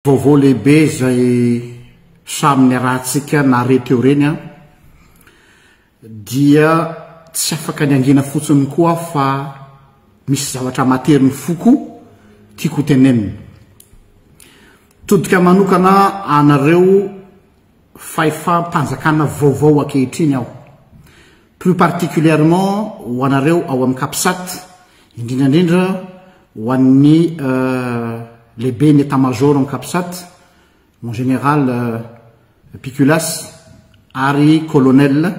Vaovao lehibe zay saminy rahatsika na reteo reny dia tsy afaka ny angina fotsiny koa fa misy zavatra materiny foko tiako tenenina. Todika manokana anareo faifam-panjakana vaovao ankehitriny aho, plus particulièrement ho anareo ao amin'ny Kapsat, indrindrandrindra ho an'ny lehibe ny état-major amin'ny Kapsat, mon général Piculas ary colonel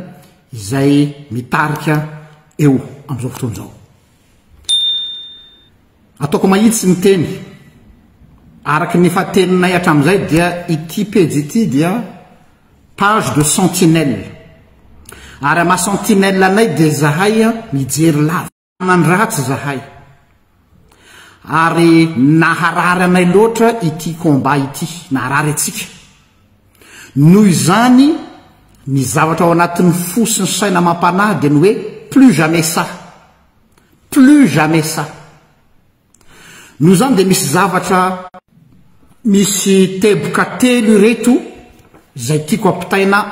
izay mitarika eo amin'izao fotoana izao. Ataoko mahitsy ny teny araky ny fateninay hatramin'izay dia ity page ity dia page de sentinelle, ary ama sentinelle anay dia zahay mijery lava mandratsy zahay, ary naharary anay loatra ity combat ity, naharary atsika noho izany ny zavatra ao anatin'ny fo sy ny saina mampanahy dia ny hoe plus jamais ça, plus jamais ça. Noho izany dia misy zavatra, misy teboka telo reto zay tiako ampitaina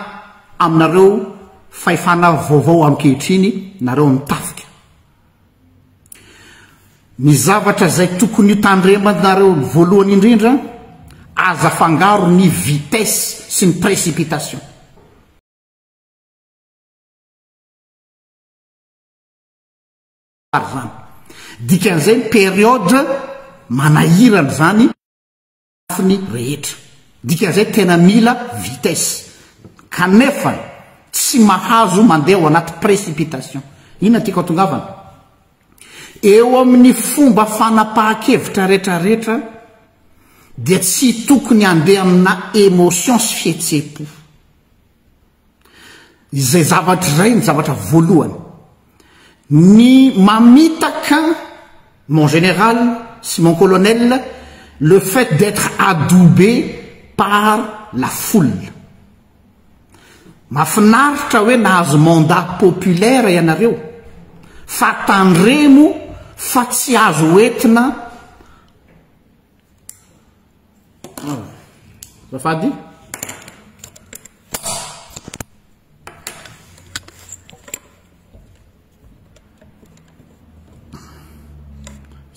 aminareo faifana vaovao ankehitriny, nareo mitafika ny zavatra zay tokony tandremanareo voalohany indrindra, aza fangaro ny vitesse sy ny précipitation. Dikan'izay période manahirana zany afiny rehetra, dikan'izay tena mila vitesse, kanefa tsy mahazo mandeha ao anaty précipitation. Inona tiako atongavana? Eo amin'ny fomba fanapahan-kevitra rehetrarehetra dia tsy tokony andeha amina émotion sy fihetsepo. Izay zavatra izay ny zavatra voalohany, ny mamitaka mon général sy mon colonel le fait d'être adoubé par la foule. Mahafinaritra hoe nahazo mandat populaire ianareo, fa tandremo fa tsy azo entina zafady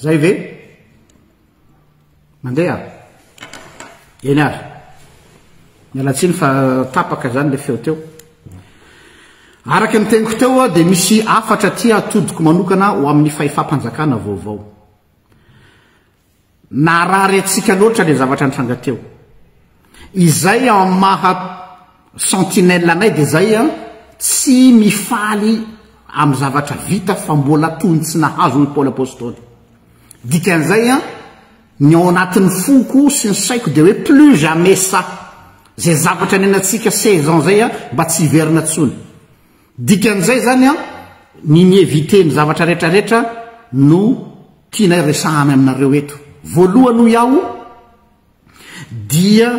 zay ve mandeha eny ary mialatsiny fa tapaka zany le feo teo. Araky ny teniko teo dia misy afatra tia atodiko manokana ho amin'ny faifam-panjakana vaovao. Narary atsika loatra le zavatra nitranga teo. Izay amin'ny maha sentinelle anay dia zay tsy mifaly amin'ny zavatra vita fa mbola tony tsy nahazo ny Paul Apostole. Dikan'izay ny ao anatin'ny foko sy ny saiko dia hoe plus jamais ça, zay zavatra nenantsika 16 ans zay mba tsy hiverina tsony. Dikan'izay zany ny mievite ny zavatra rehetrarehetra no tiana resahana aminareo eto. Voalohany ho iaho dia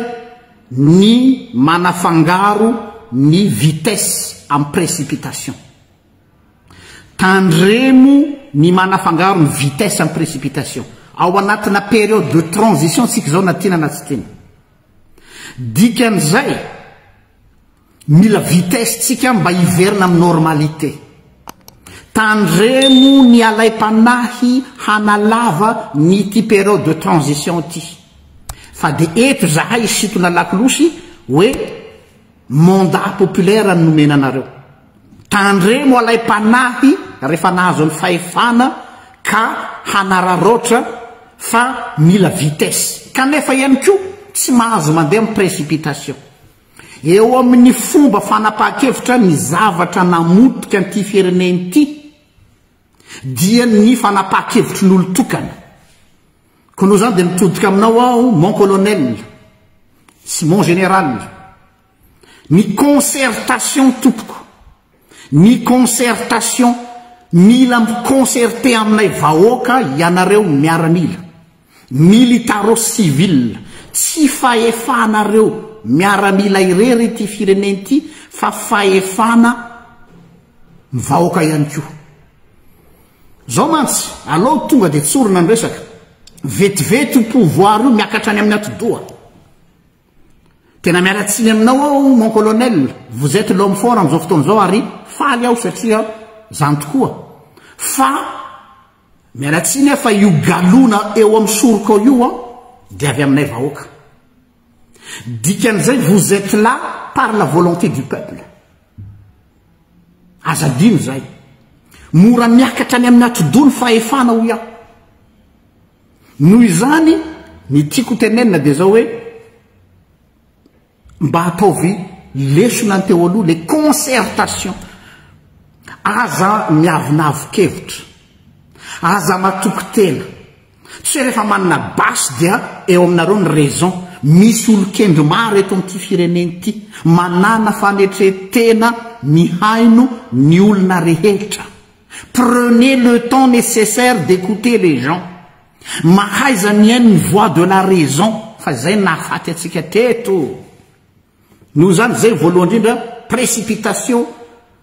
ny manafangaro ny vitesse amin'ny précipitation. Tandremo ny manafangaro ny vitesse amin'ny précipitation ao anatina période de transition tsika zao na tiana na tsy tiana. Dikan'izay mila vitesse tsika mba hiverina amin'ny normalité. Tandremo ny alay-panahy hanalava ny ty période de transition ty, fa de eto zahay isitona lakilosy hoe mandat populaire ny nomena anareo. Tandremo alay-panahy rehefa nahazo ny fahefana ka hanararoatra fa mila vitesse, kanefa ihany koa tsy mahazo mandeha amin'ny précipitation. Eo amin'ny fomba fanapahan-kevitra ny zavatra namotika an'ity fireneny ity dia ny fanapahan-kevitry n'olo tokana. Koa noho zany dia mitodika aminao aho mon colonel sy mon général, ny concertation tompoko, ny concertation mila miconcerté aminay vahoaka ianareo miaramila militaro civil, tsy fahefanareo miaramila irery ty fireneny ty fa fahefana mivahoaka ihany koa. Zao mantsy aloha tonga dia tsorona ny resaka vetivety pouvoir io miakatra any amin'ny ati-doha. tena mialatsiny aminao mon colonel, vous êtes l'homme fort am'izao fotoan'izao ary faly aho satria zany tokoa fa mialatsiny fa io galona eo amin'ny soroko io dia avy aminay vahoaka dikan'izay vous êtes là par la volonté du peuple azadino zay mora miakatra any amin'ny atodony fahefana ho iaho noho izany ny tiako tenenina dia zao hoe mba ataovy lesona ny teo aloha les concertations aza miavinavokevitra aza matoky tena tsy hoe rehefa manana basy dia eo aminareo ny raison misy olo-kendro maro eto amin'ity fireneny ity manana fanetretena ny haino ny olona rehetra prenez le temps nécessaire d'écouter les gens mahaiza miaino ny voix de la raison fa zay nahafaty atsika teto noho zany zay voalohany indrindra précipitation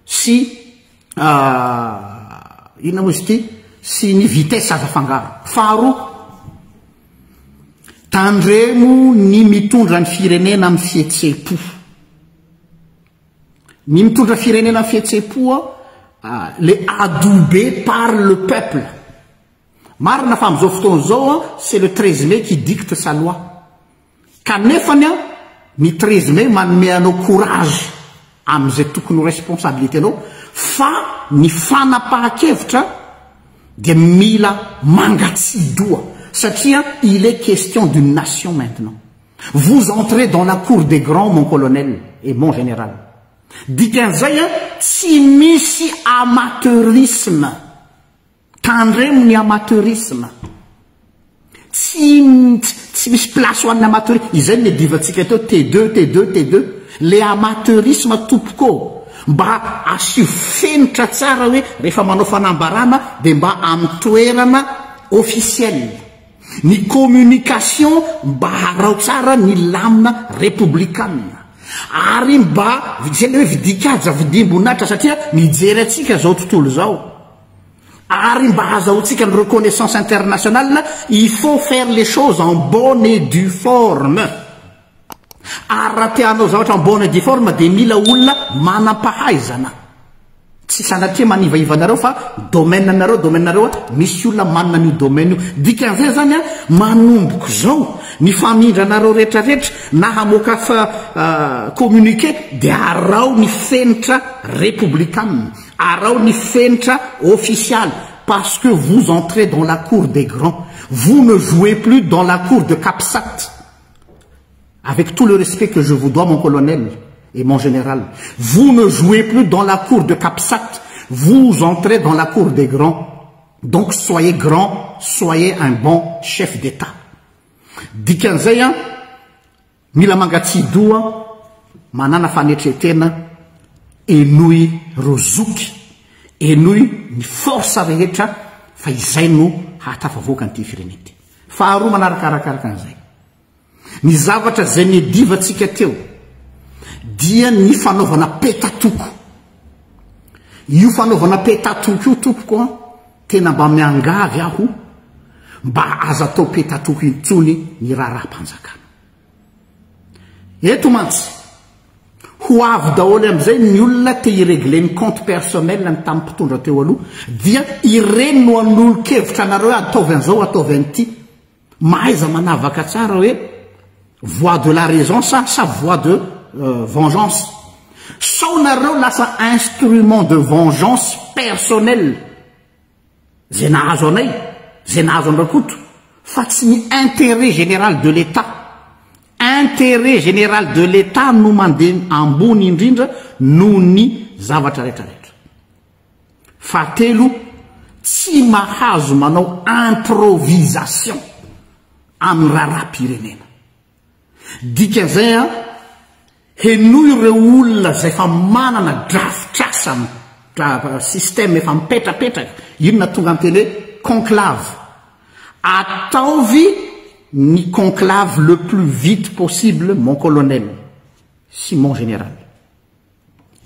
sy inona moa izy ity sy ny vitesse aza fangaro faharoa tandremo ny mitondra ny firenena amin'ny fihetsepo ny mitondra firenena amin'ny fihetsepo le adoubé par le peuple marina fa am'izao fotoan'izao c'est le 13 mai qui dicte sa loi kanefany ny 13 mai manome anao courage am'izay tokony ho responsabilité anao fa ny fanapahan-kevitra dia mila mangatsidoa satria il est question d'une nation maintenant vous entrez dans la cour des grands mon colonel et mon général dikan'izay tsy misy amateurisme tandremo ny amateurisme tsy misy place ho an'ny amateurisme izay ny divantsika teo T2 le amateurisme tompoko mba asio fenitra tsara hoe rehefa manao fanambarana dia mba amin'ny toerana officielle ny communication mba harao tsara ny lamina républicaine ary mba zay le hoe vidikaja vidimbonatra satria mijery atsika zao tontolo zao ary mba azahoantsika ny reconnaissance internationale il faut faire les choses en bonne et due forme ary raha tianao zavatra en bonne et due forme dia mila olona manam-pahaizana tsy sanatria manivaivanareo fa domaine-nareo misy olona manana n'io domaine io dikan'izay zany manomboko zao ny famindranareo rehetrarehetra na hamoaka fa communiqué dia arao ny fenitra républicaine arao ny fenitra officiale parce que vous entrez dans la cour des grands vous ne jouez plus dans la cour de Capsat avec tout le respect que je vous dois mon colonel et mon général vous ne jouez plus dans la cour de Capsat vous entrez dans la cour des grands donc soyez grand soyez un bon chef d'état dikan'izay mila mangatsidoa manana fanetretena enoy rozoky enoy ny force rehetra fa izay no hatafavoaka an'ity firenena ity faharoa manarakarakaraky an'izay ny zavatra zay ny divantsika teo dia ny fanaovana petatoko io fanaovana petatoko io tompoko tena mba miangavy aho mba aza atao petatoko intsony ny raharam-panjakana eto mantsy ho avy daholo am'izay ny olona te iregle ny compte personnel ny tamin'ny mpitondra teo aloha dia ireny no an'olo-kevitra anareo ataovy an'izao ataovy an'ity mahaiza manavaka tsara hoe voix de la raison sa voix de vengeance sao nareo lasa instrument de vengeance personnelle zay nahazo anay zay nahazo andrakoto fa tsy ny intérêt général de l'État intérêt général de l'État no mandeha ambony indrindra noho ny zavatra rehetrarehetra fahatelo tsy mahazo manao improvisation amin'ny raharam-pirenena dikan'izay henoy ireo olona zay fa manana draftrasa système efa mipetrapetraka inona tonga am'teny hoe conclave ataovy ny conclave le plus vite possible mon colonel sy mon général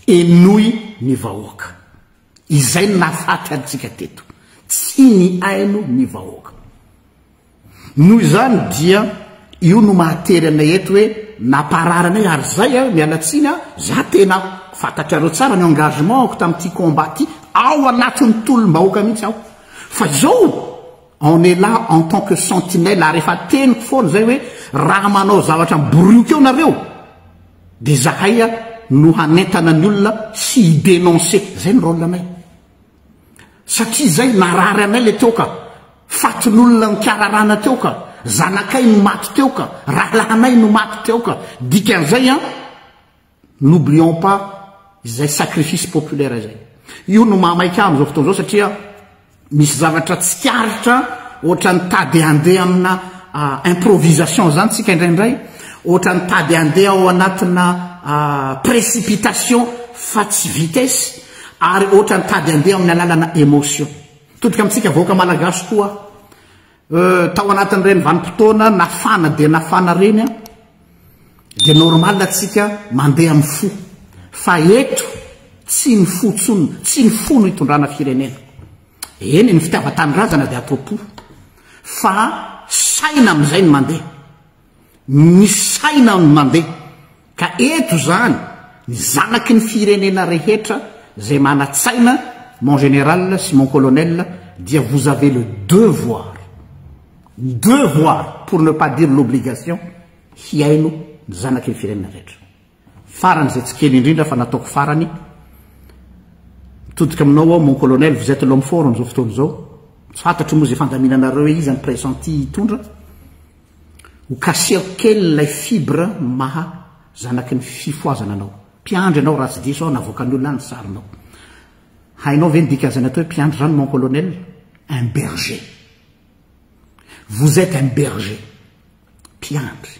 enoy ny vahoaka izay ny nahafaty antsika teto tsy ny aino ny vahoaka noho izany dia io no mahatery anay eto hoe napararana ary zay mialatsiny za tena fantatrareo tsara ny engagementko tamin'ity combat ty ao anatin'ny tolom-bahoaka mihitsy aho fa zao on est là en tant que sentinelle ary efa teniko foana zay hoe raha manao zavatra miborioka eo nareo de zahay no hanentana ny olona sy idénoncer zay ny rôle anay satria zay narary anay le teo ka fatin'olona mikararana teo ka zanakay no maty teo ka rahalahanay no maty teo ka dikan'izay n'oublions pas izay sacrifice populaire zay io no mahamaika am'izao fotoana zao satria misy zavatra tsy karitra ohatra ny tady andeha amina improvisation zany tsika indraindray ohatra ny tady andeha ao anatina précipitation fa tsy vitesse ary ohatra ny tady andeha amin'ny alalana émotion todika amitsika vahoaka malagasy koa tao anatin'ireny vanim-potoana nafana de nafana reny de normal atsika mandeha amin'ny fo fa eto tsy ny fo tsony tsy ny fo no hitondrana firenena eny ny fitiava-tanyrazana de atao-po fa saina am'izay ny mandeha ny saina ny mandeha ka eto zany ny zanaky ny firenena rehetra zay manatsaina mon général sy mon colonel dia vous avez le devoir pour ne pas dire l'obligation hiaino ny zanaky ny firenena rehetra farany zay tsy kely indrindra fa nataoko farany todika aminao ao mon colonel vous êtes l'homme fort am'izao fotoana zao tsy fantatry moa zay fandaminanareo hoe izy ny pressenti hitondra ho kaseko kely lay fibre maha zanaky ny fifoazana anao mpiandry anao raha tsy diso ao navoaka ny olona any sarinao hainao ve ny dikazana atao hoe mpiandry zany mon colonel un berger vous êtes un berger mpiandry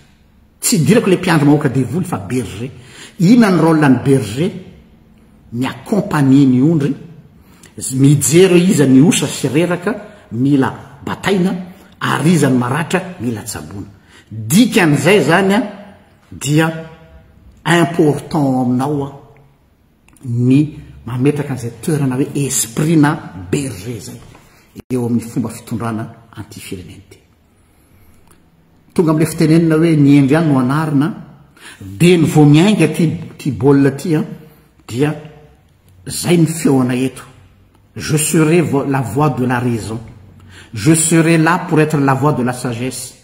tsy dirako le mpiandry mahoaka devoly fa berger ina ny rôle ny berger ny accompagner ny ondry mijery iza ny osa sy reraka mila bataina ary iza ny maratra mila tsabona dikan'izay zany dia important aminao ny mametraka an'izay toerana hoe esprit na berger zay eo amin'ny fomba fitondrana antifirenenité tonga am'le fitenenina hoe ny endry any no anarina de ny vo miainga ty baolina ty dia zay ny feona eto je serai la voix de la raison je serai là pour être la voix de la sagesse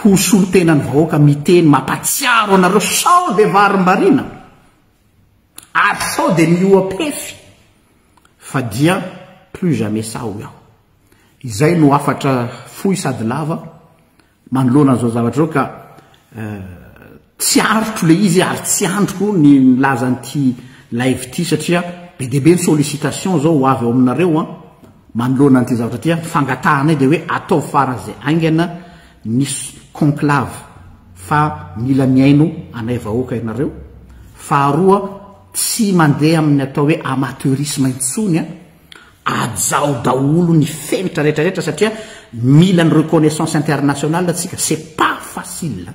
ho solotena ny vahoaka miteny mampatsiaro anareo sao de varim-barina ary sao de mioapefy fa dia plus jamais sao iaho izay no afatra fohy sady lava manoloana an'izao zavatra zao ka tsy arotro le izy ary tsy androko ny lazan'ity live ty satria be debe ny sollicitation zao ho avy eo aminareo manoloana an'ity zavatra ty fangatahanay de hoe atao farany zay aingana ny conclave fa mila miaino anay vahoaka ianareo faharoa tsy mandeha amin'ny atao hoe amateurisme intsony ajao daolo ny femitra rehetrarehetra satria mila ny reconnaissance internationale atsika c'est pas facile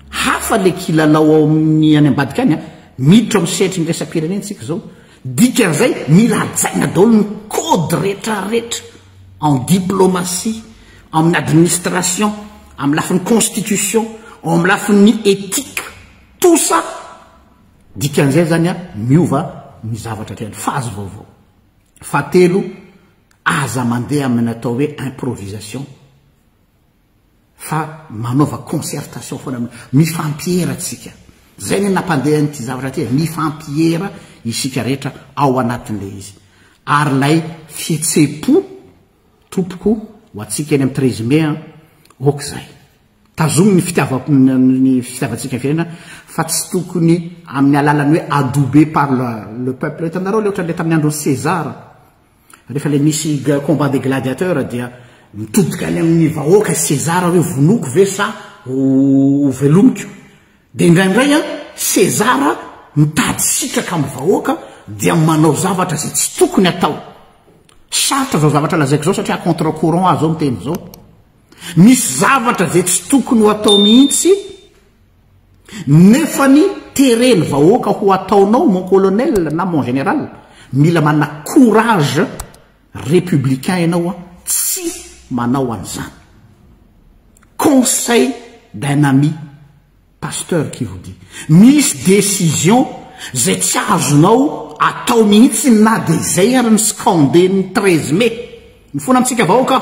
hafa le kilalao ao amin'ny any ambadika any miditra misetry ny resam-pirenena tsika zao dikan'izay mila ajaina daolo ny code rehetrarehetra en diplomatie amin'ny administration amin'ny lafin'ny constitution amin'ny lafin'ny éthique tout ça dikan'izay zany miova ny zavatra tiany fahazo vaovao fatelo aza mandeha amin'ny atao hoe improvisation fa manaova concertation foana mifampiera tsika zay ny nampandeha nyty zavatra ty mifampiera isika rehetra ao anatin'le izy ary lay fietse-po tompoko ho atsika eny amin'ny 13 mai ok zay tazomy ny fitiavatsika ny firenena fa tsy tokony amin'ny alalany hoe adoubé par le peuple hitanareo le ohatrale tamin'ny androny César rehefa le misy combat des gladiateurs dia mitodika any amin'ny vahoaka César hoe vonoko ve sa ho velomiko de indraindray César mitady sitraka amin'ny vahoaka dia manao zavatra zay tsy tokony atao sarotra zao zavatra lazaiko zao satria contre courant azo miteny zao misy zavatra zay tsy tokony ho atao mihitsy nefany tereny vahoaka ho ataonao mon colonel na mon général mila manana courage républicain ianao tsy manao an'izany conseil d'un ami pasteur qui vous dit misy décision zay tsy azonao atao mihitsy na de zay ary ny scandeny 13 mai ny fona amitsika vahoaka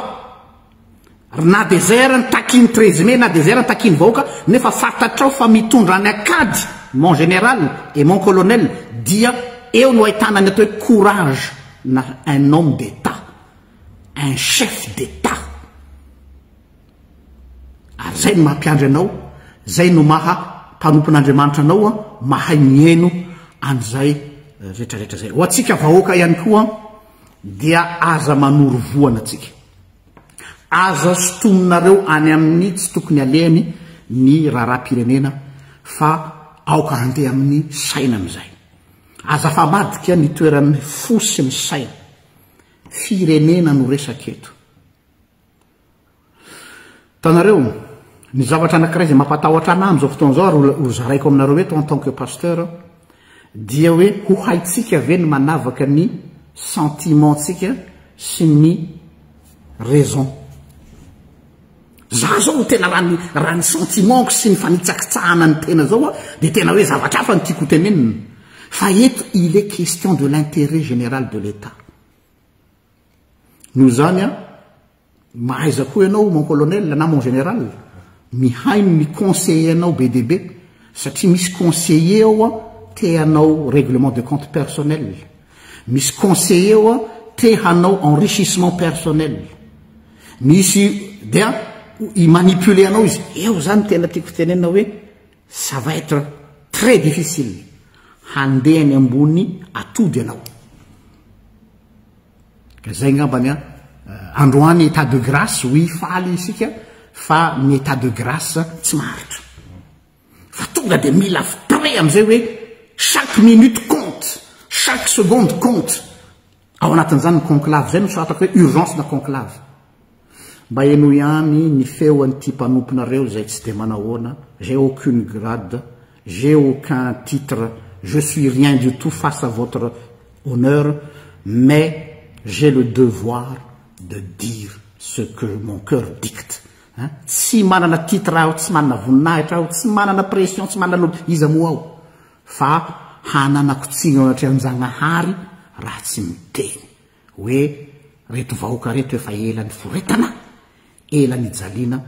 na de zay ary ny takiny 13 mai na de zay ary ny takiny vahoaka nefa fantatrao fa mitondra ny akady mon général et mon colonel dia eo no ahitana ny atao hoe courage na un homme d'état un chef d'état ary zay no mampiandry anao zay no maha mpanompon'Andriamanitra anao a mahay mieno an'izay rehetrarehetra zay ho atsika vahoaka ihany koa dia aza manoro voana atsika aza sotominareo any amin'ny tsy tokony alehany ny raharam-pirenena fa aoka handeha amin'ny saina am'izay aza famadika ny toeran'ny fosy ny saina firenena no resaketo tanareo ny zavatra anankiray zay mampatahotra anahy am'izao fotoan'izao ary ho zaraiko aminareo eto en tant que pasteur dia hoe ho haitsika ve ny manavaka ny sentimentsika sy ny raison za zao tena raha ny sentimentko sy ny fanitsakitsahana ny tena zao a de tena hoe zavatra hafa ny tiako tenenina fa eto il est question de l'intérêt général de l'État noho zany a mahaiza koa ianao mon colonel na mon général mihaino ny conseiller anao be de be satria misy conseiller ao a te hanao règlement de compte personnel misy conseiller ao a te hanao enrichissement personnel misy dia imanipuler anao izy eo zany tena tiako tenena hoe ça va être très difficile handehany ambony atody anao ka zay ngambany a androany état de grâce oui faly isika fa ny état de grâce tsy maharitra fa tonga de mila prêt am'izay hoe chaque minute compte chaque seconde compte ao anatin'izany ny conclave zay no soratako hoe urgence na conclave mba eno ihany ny feo an'ity mpanomponareo zay tsy de manahoana j'ai aucune grade j'ai aucun titre je suis rien du tout face à votre honneur mais j'ai le devoir de dire ce que mon cœur dicte tsy manana titre aho tsy manana voninahitra aho tsy manana pression tsy manana iza moa aho fa hananako tsiny ao anatrany Zagnahary raha tsy miteny hoe reto vahoaka reto efa elany foretana elany jalina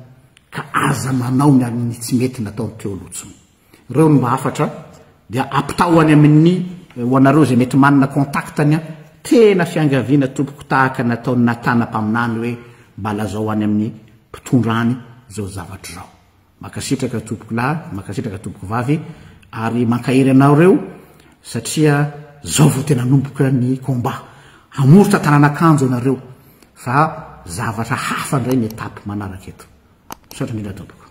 ka aza manao ny amin'ny tsy mety natao teo lotsony reo no mba afatra dia ampitahoany amin'ny ho anareo zay mety manana contactany a tena fiangaviana tompoko tahaka nataony natana mpaminany hoe mba lazao any amin'ny mpitondrany zao zavatra zao makasitraka tompoko lahy makasitraka tompoko vavy ary mankahery anao reo satria zao vo tena nomboka ny combat hamoritra tanànakanjo anareo fa zavatra hafa ndray ny étape manaraka eto sotra indrindra tompoko